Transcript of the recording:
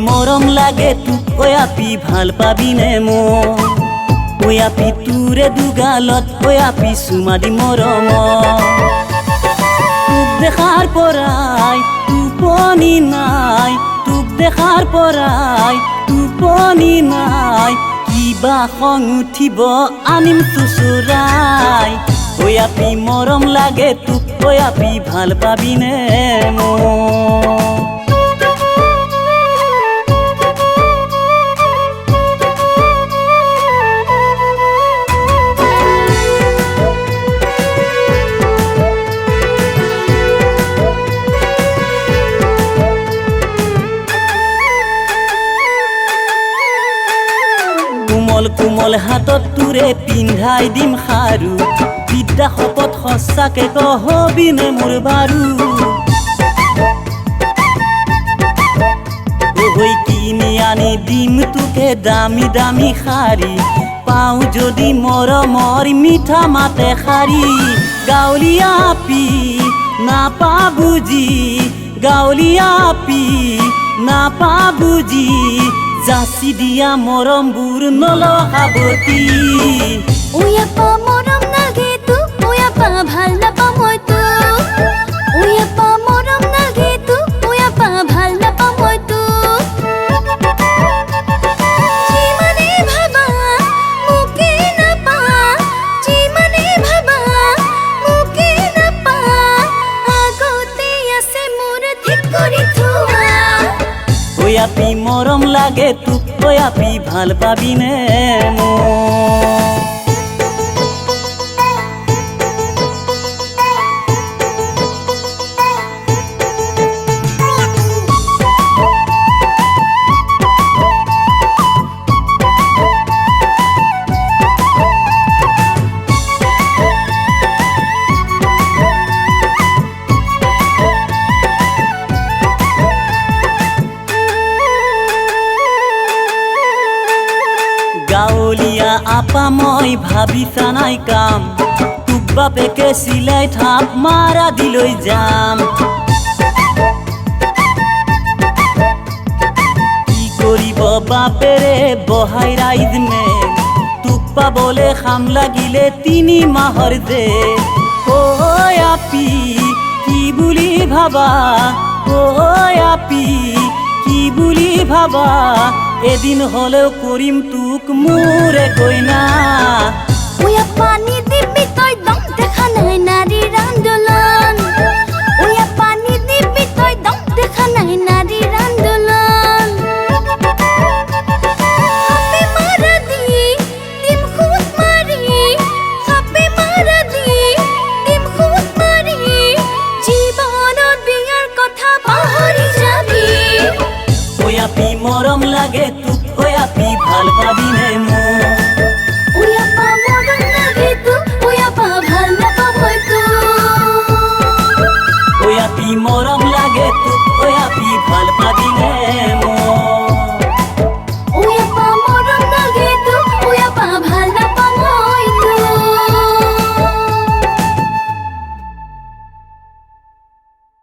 মৰম লাগে তোক ঐ আপি ভাল পাবিনে মোক ঐ আপি তোৰে দুগালত ঐ আপি চুমা দি মৰম তোক দেখাৰ পৰাই টোপনি নাই তোক দেখাৰ পৰাই টোপনি নাই কিবা খং উঠিব আনিম চুচুৰাই ঐ আপি মৰম লাগে তোক ঐ আপি ভাল পাবিনে মোক কোমল কোমল হাতত তোৰে পিন্ধাই দিম খাৰু বিদ্যা শপত সঁচাকে কহবিনে মোৰ বাৰু ঐ কিনি আনি দিম তোকে দামী দামী শাৰী পাওঁ যদি মৰমৰ মিঠা মাতে শাৰী গাঁৱলীয়া আপি নাপা বুজি গাঁৱলীয়া আপি নাপা বুজি যাচি দিয়া মৰমবোৰ নলহাবতি ঐ আপা মৰম লাগে তোক ঐ আপা ভাল নাপাওঁ মই তোক ঐ আপা মৰম লাগে তোক ঐ আপা ভাল নাপাওঁ মই তোক যিমানে ভাবা মোকে নাপা যিমানে ভাবা মোকে নাপা আগতে আছে মোৰ ঠিক কৰি থোৱা ঐ আপি মৰম লাগে তোক ঐ আপি ভাল পাবিনে মোক গাঁৱলীয়া আপা মই ভাবিছা নাই কাম তোক বাপেকে চিলাই থাপ মাৰা দিলৈ যাম কি কৰিব বাপেৰে বহাই ৰাইজ মে তোক পাবলে খাম লাগিলে 3 মাহৰ যে ঐ আপি কি বুলি ভাবা ঐ আপি কি বুলি ভাবা এদিন হলেও কৰিম তোক মোৰে কইনা ঐ আপা নিদিবি তই দম দেখা নাই নাৰীৰ আন্দোলন ঐ আপা নিদিবি তই দম দেখা নাই নাৰীৰ আন্দোলন সাপে মাৰা দি দিম খুত মাৰি সাপে মাৰা দি দিম খুত মাৰি জীৱনত বিয়াৰ কথা পাহৰি যাবি ঐ আপি মৰম লাগে তোক ঐ আপি ভাল পাবি